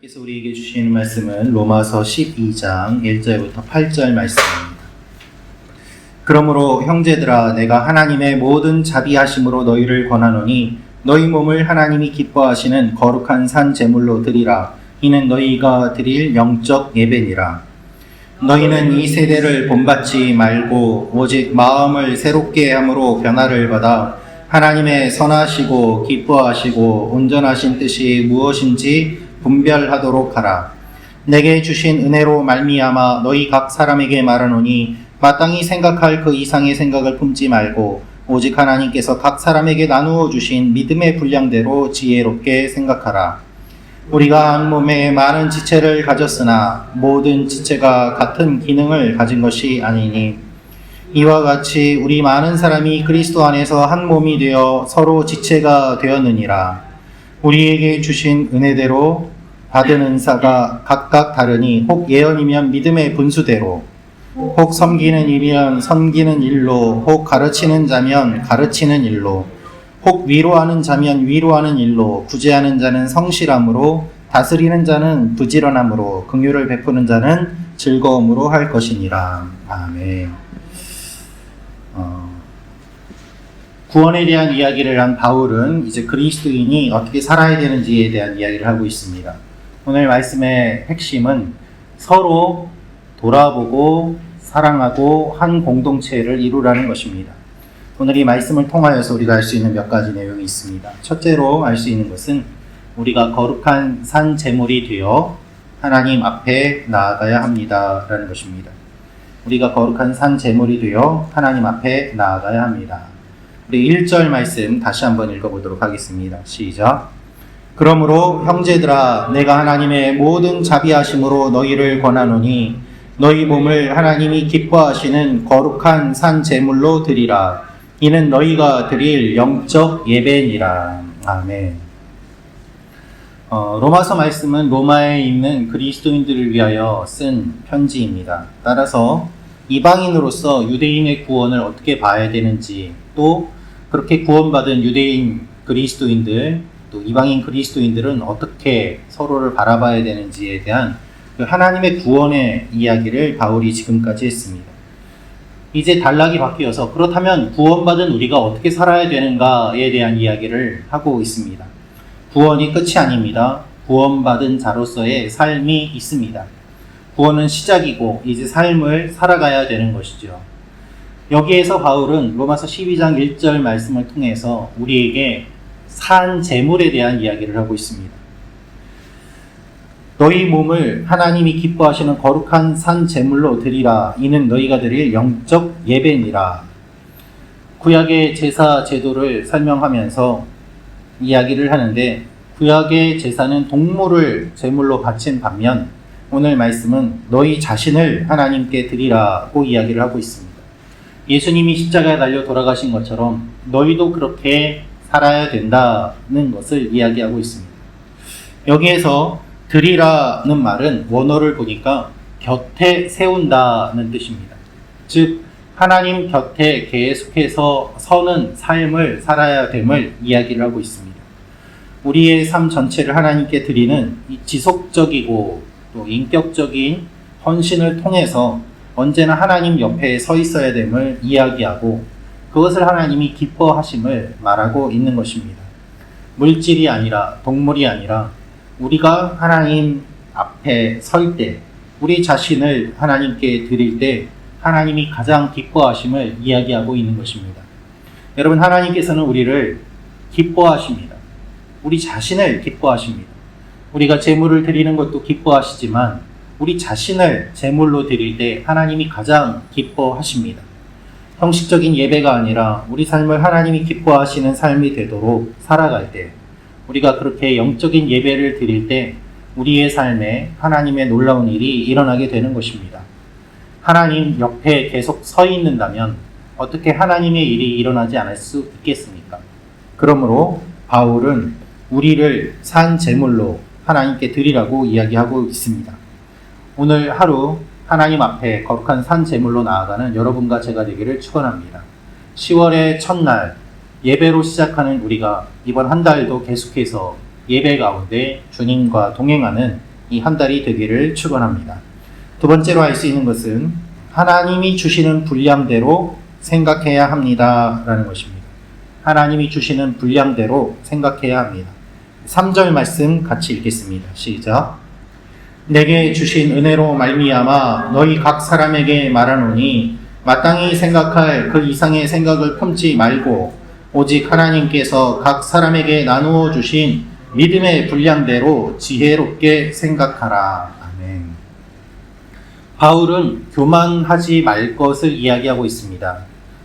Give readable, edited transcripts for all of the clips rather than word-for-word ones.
하나님께서 우리에게 주시는 말씀은 로마서 12장 1절부터 8절 말씀입니다. 그러므로 형제들아 내가 하나님의 모든 자비하심으로 너희를 권하노니 너희 몸을 하나님이 기뻐하시는 거룩한 산 제물로 드리라. 이는 너희가 드릴 영적 예배니라. 너희는 이 세대를 본받지 말고 오직 마음을 새롭게 함으로 변화를 받아 하나님의 선하시고 기뻐하시고 온전하신 뜻이 무엇인지 분별하도록 하라. 내게 주신 은혜로 말미암아 너희 각 사람에게 말하노니 마땅히 생각할 그 이상의 생각을 품지 말고 오직 하나님께서 각 사람에게 나누어 주신 믿음의 분량대로 지혜롭게 생각하라. 우리가 한 몸에 많은 지체를 가졌으나 모든 지체가 같은 기능을 가진 것이 아니니 이와 같이 우리 많은 사람이 그리스도 안에서 한 몸이 되어 서로 지체가 되었느니라. 우리에게 주신 은혜대로 받은 은사가 각각 다르니 혹 예언이면 믿음의 분수대로, 혹 섬기는 일이면 섬기는 일로, 혹 가르치는 자면 가르치는 일로, 혹 위로하는 자면 위로하는 일로, 구제하는 자는 성실함으로, 다스리는 자는 부지런함으로, 긍휼을 베푸는 자는 즐거움으로 할 것이니라. 아멘. 구원에 대한 이야기를 한 바울은 이제 그리스도인이 어떻게 살아야 되는지에 대한 이야기를 하고 있습니다. 오늘 말씀의 핵심은 서로 돌아보고 사랑하고 한 공동체를 이루라는 것입니다. 오늘 이 말씀을 통하여서 우리가 알 수 있는 몇 가지 내용이 있습니다. 첫째로 알 수 있는 것은 우리가 거룩한 산 제물이 되어 하나님 앞에 나아가야 합니다라는 것입니다. 우리가 거룩한 산 제물이 되어 하나님 앞에 나아가야 합니다. 우리 1절 말씀 다시 한번 읽어보도록 하겠습니다. 시작. 그러므로 형제들아 내가 하나님의 모든 자비하심으로 너희를 권하노니 너희 몸을 하나님이 기뻐하시는 거룩한 산 제물로 드리라. 이는 너희가 드릴 영적 예배니라. 아멘. 로마서 말씀은 로마에 있는 그리스도인들을 위하여 쓴 편지입니다. 따라서 이방인으로서 유대인의 구원을 어떻게 봐야 되는지, 또 그렇게 구원받은 유대인 그리스도인들, 또 이방인 그리스도인들은 어떻게 서로를 바라봐야 되는지에 대한 그 하나님의 구원의 이야기를 바울이 지금까지 했습니다. 이제 단락이 바뀌어서 그렇다면 구원받은 우리가 어떻게 살아야 되는가에 대한 이야기를 하고 있습니다. 구원이 끝이 아닙니다. 구원받은 자로서의 삶이 있습니다. 구원은 시작이고 이제 삶을 살아가야 되는 것이죠. 여기에서 바울은 로마서 12장 1절 말씀을 통해서 우리에게 산 제물에 대한 이야기를 하고 있습니다. 너희 몸을 하나님이 기뻐하시는 거룩한 산 제물로 드리라. 이는 너희가 드릴 영적 예배니라. 구약의 제사 제도를 설명하면서 이야기를 하는데 구약의 제사는 동물을 제물로 바친 반면 오늘 말씀은 너희 자신을 하나님께 드리라고 이야기를 하고 있습니다. 예수님이 십자가에 달려 돌아가신 것처럼 너희도 그렇게 살아야 된다는 것을 이야기하고 있습니다. 여기에서 드리라는 말은 원어를 보니까 곁에 세운다는 뜻입니다. 즉 하나님 곁에 계속해서 서는 삶을 살아야 됨을 이야기를 하고 있습니다. 우리의 삶 전체를 하나님께 드리는 이 지속적이고 또 인격적인 헌신을 통해서 언제나 하나님 옆에 서 있어야 됨을 이야기하고 그것을 하나님이 기뻐하심을 말하고 있는 것입니다. 물질이 아니라 동물이 아니라 우리가 하나님 앞에 설 때 우리 자신을 하나님께 드릴 때 하나님이 가장 기뻐하심을 이야기하고 있는 것입니다. 여러분 하나님께서는 우리를 기뻐하십니다. 우리 자신을 기뻐하십니다. 우리가 제물을 드리는 것도 기뻐하시지만 우리 자신을 제물로 드릴 때 하나님이 가장 기뻐하십니다. 형식적인 예배가 아니라 우리 삶을 하나님이 기뻐하시는 삶이 되도록 살아갈 때 우리가 그렇게 영적인 예배를 드릴 때 우리의 삶에 하나님의 놀라운 일이 일어나게 되는 것입니다. 하나님 옆에 계속 서 있는다면 어떻게 하나님의 일이 일어나지 않을 수 있겠습니까? 그러므로 바울은 우리를 산 제물로 하나님께 드리라고 이야기하고 있습니다. 오늘 하루 하나님 앞에 거룩한 산 제물로 나아가는 여러분과 제가 되기를 축원합니다. 10월의 첫날 예배로 시작하는 우리가 이번 한 달도 계속해서 예배 가운데 주님과 동행하는 이 한 달이 되기를 축원합니다. 두 번째로 할 수 있는 것은 하나님이 주시는 분량대로 생각해야 합니다 라는 것입니다. 하나님이 주시는 분량대로 생각해야 합니다. 3절 말씀 같이 읽겠습니다. 시작. 내게 주신 은혜로 말미암아 너희 각 사람에게 말하노니 마땅히 생각할 그 이상의 생각을 품지 말고 오직 하나님께서 각 사람에게 나누어 주신 믿음의 분량대로 지혜롭게 생각하라. 아멘. 바울은 교만하지 말 것을 이야기하고 있습니다.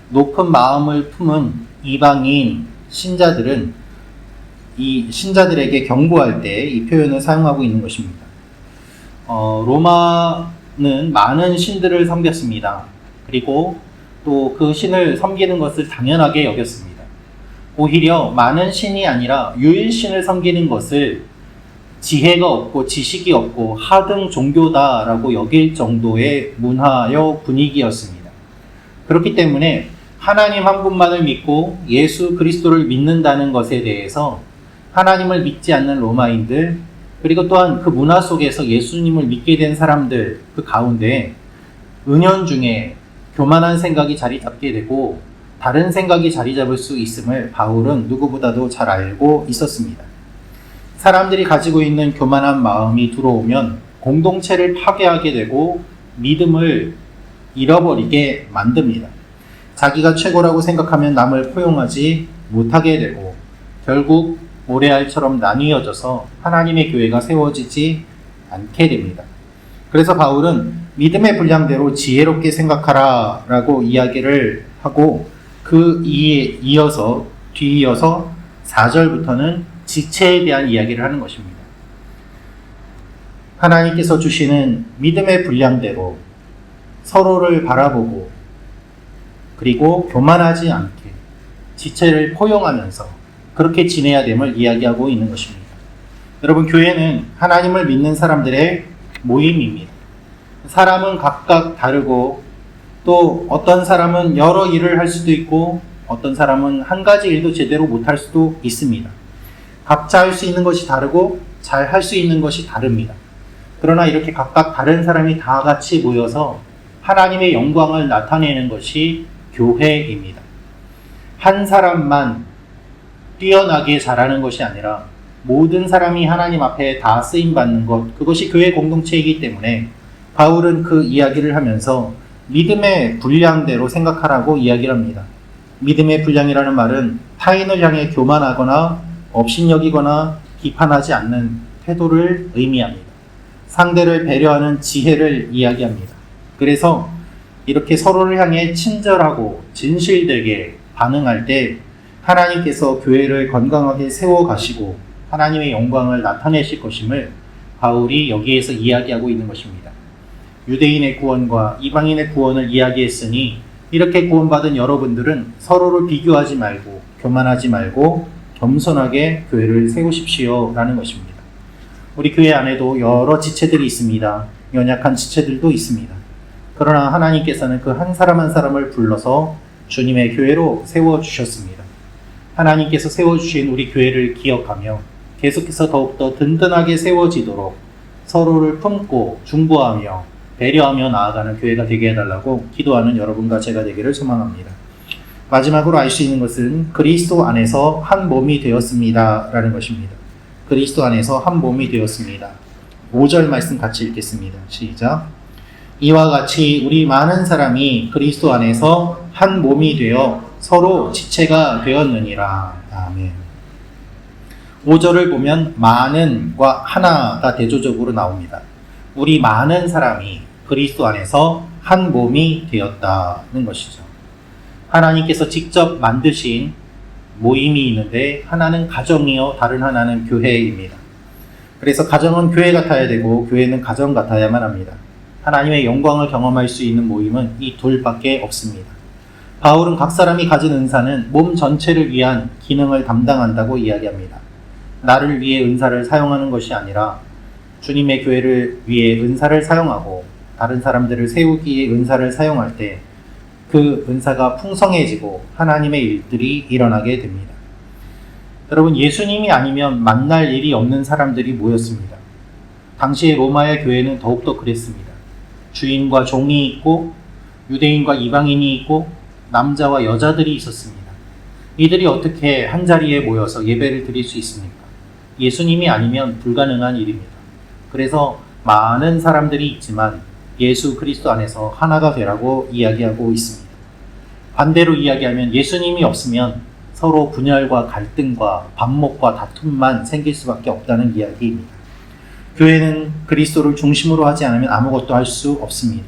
높은 마음을 품은 이방인 신자들은 이 신자들에게 경고할 때 이 표현을 사용하고 있는 것입니다. 로마는 많은 신들을 섬겼습니다. 그리고 또 그 신을 섬기는 것을 당연하게 여겼습니다. 오히려 많은 신이 아니라 유일신을 섬기는 것을 지혜가 없고 지식이 없고 하등 종교다라고 여길 정도의 문화여 분위기였습니다. 그렇기 때문에 하나님 한 분만을 믿고 예수 그리스도를 믿는다는 것에 대해서 하나님을 믿지 않는 로마인들, 그리고 또한 그 문화 속에서 예수님을 믿게 된 사람들 그 가운데 은연중에 교만한 생각이 자리 잡게 되고 다른 생각이 자리 잡을 수 있음을 바울은 누구보다도 잘 알고 있었습니다. 사람들이 가지고 있는 교만한 마음이 들어오면 공동체를 파괴하게 되고 믿음을 잃어버리게 만듭니다. 자기가 최고라고 생각하면 남을 포용하지 못하게 되고 결국 모래알처럼 나뉘어져서 하나님의 교회가 세워지지 않게 됩니다. 그래서 바울은 믿음의 분량대로 지혜롭게 생각하라 라고 이야기를 하고 그 뒤이어서 4절부터는 지체에 대한 이야기를 하는 것입니다. 하나님께서 주시는 믿음의 분량대로 서로를 바라보고 그리고 교만하지 않게 지체를 포용하면서 그렇게 지내야 됨을 이야기하고 있는 것입니다. 여러분, 교회는 하나님을 믿는 사람들의 모임입니다. 사람은 각각 다르고 또 어떤 사람은 여러 일을 할 수도 있고 어떤 사람은 한 가지 일도 제대로 못할 수도 있습니다. 각자 할 수 있는 것이 다르고 잘 할 수 있는 것이 다릅니다. 그러나 이렇게 각각 다른 사람이 다 같이 모여서 하나님의 영광을 나타내는 것이 교회입니다. 한 사람만 뛰어나게 잘하는 것이 아니라 모든 사람이 하나님 앞에 다 쓰임받는 것, 그것이 교회 공동체이기 때문에 바울은 그 이야기를 하면서 믿음의 분량대로 생각하라고 이야기를 합니다. 믿음의 분량이라는 말은 타인을 향해 교만하거나 업신여기거나 비판하지 않는 태도를 의미합니다. 상대를 배려하는 지혜를 이야기합니다. 그래서 이렇게 서로를 향해 친절하고 진실되게 반응할 때 하나님께서 교회를 건강하게 세워가시고 하나님의 영광을 나타내실 것임을 바울이 여기에서 이야기하고 있는 것입니다. 유대인의 구원과 이방인의 구원을 이야기했으니 이렇게 구원받은 여러분들은 서로를 비교하지 말고 교만하지 말고 겸손하게 교회를 세우십시오 라는 것입니다. 우리 교회 안에도 여러 지체들이 있습니다. 연약한 지체들도 있습니다. 그러나 하나님께서는 그 한 사람 한 사람을 불러서 주님의 교회로 세워주셨습니다. 하나님께서 세워주신 우리 교회를 기억하며 계속해서 더욱더 든든하게 세워지도록 서로를 품고 중보하며 배려하며 나아가는 교회가 되게 해달라고 기도하는 여러분과 제가 되기를 소망합니다. 마지막으로 알 수 있는 것은 그리스도 안에서 한 몸이 되었습니다 라는 것입니다. 그리스도 안에서 한 몸이 되었습니다. 5절 말씀 같이 읽겠습니다. 시작. 이와 같이 우리 많은 사람이 그리스도 안에서 한 몸이 되어 서로 지체가 되었느니라. 아멘. 5절을 보면 많은과 하나가 대조적으로 나옵니다. 우리 많은 사람이 그리스도 안에서 한 몸이 되었다는 것이죠. 하나님께서 직접 만드신 모임이 있는데 하나는 가정이요 다른 하나는 교회입니다. 그래서 가정은 교회 같아야 되고 교회는 가정 같아야만 합니다. 하나님의 영광을 경험할 수 있는 모임은 이 둘밖에 없습니다. 바울은 각 사람이 가진 은사는 몸 전체를 위한 기능을 담당한다고 이야기합니다. 나를 위해 은사를 사용하는 것이 아니라 주님의 교회를 위해 은사를 사용하고 다른 사람들을 세우기에 은사를 사용할 때 그 은사가 풍성해지고 하나님의 일들이 일어나게 됩니다. 여러분, 예수님이 아니면 만날 일이 없는 사람들이 모였습니다. 당시의 로마의 교회는 더욱더 그랬습니다. 주인과 종이 있고 유대인과 이방인이 있고 남자와 여자들이 있었습니다. 이들이 어떻게 한자리에 모여서 예배를 드릴 수 있습니까? 예수님이 아니면 불가능한 일입니다. 그래서 많은 사람들이 있지만 예수 그리스도 안에서 하나가 되라고 이야기하고 있습니다. 반대로 이야기하면 예수님이 없으면 서로 분열과 갈등과 반목과 다툼만 생길 수밖에 없다는 이야기입니다. 교회는 그리스도를 중심으로 하지 않으면 아무것도 할 수 없습니다.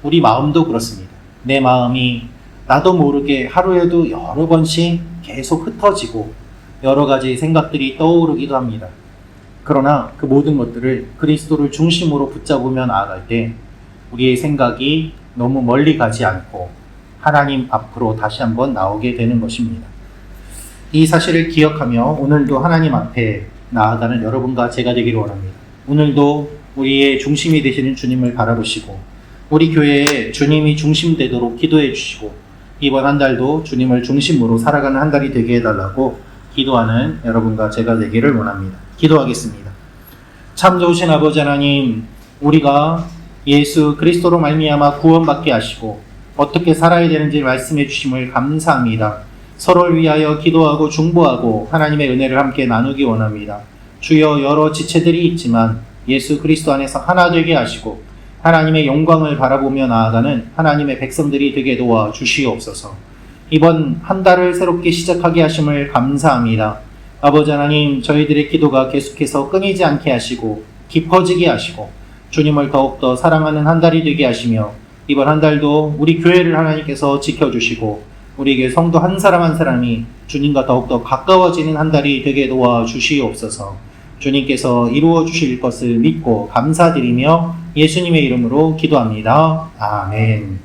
우리 마음도 그렇습니다. 내 마음이 나도 모르게 하루에도 여러 번씩 계속 흩어지고 여러 가지 생각들이 떠오르기도 합니다. 그러나 그 모든 것들을 그리스도를 중심으로 붙잡으며 나아갈 때 우리의 생각이 너무 멀리 가지 않고 하나님 앞으로 다시 한번 나오게 되는 것입니다. 이 사실을 기억하며 오늘도 하나님 앞에 나아가는 여러분과 제가 되기를 원합니다. 오늘도 우리의 중심이 되시는 주님을 바라보시고 우리 교회에 주님이 중심되도록 기도해 주시고 이번 한 달도 주님을 중심으로 살아가는 한 달이 되게 해달라고 기도하는 여러분과 제가 되기를 원합니다. 기도하겠습니다. 참 좋으신 아버지 하나님, 우리가 예수 그리스도로 말미암아 구원받게 하시고 어떻게 살아야 되는지 말씀해 주심을 감사합니다. 서로를 위하여 기도하고 중보하고 하나님의 은혜를 함께 나누기 원합니다. 주여, 여러 지체들이 있지만 예수 그리스도 안에서 하나 되게 하시고 하나님의 영광을 바라보며 나아가는 하나님의 백성들이 되게 도와 주시옵소서. 이번 한 달을 새롭게 시작하게 하심을 감사합니다. 아버지 하나님, 저희들의 기도가 계속해서 끊이지 않게 하시고 깊어지게 하시고 주님을 더욱더 사랑하는 한 달이 되게 하시며 이번 한 달도 우리 교회를 하나님께서 지켜주시고 우리에게 성도 한 사람 한 사람이 주님과 더욱더 가까워지는 한 달이 되게 도와 주시옵소서. 주님께서 이루어 주실 것을 믿고 감사드리며 예수님의 이름으로 기도합니다. 아멘.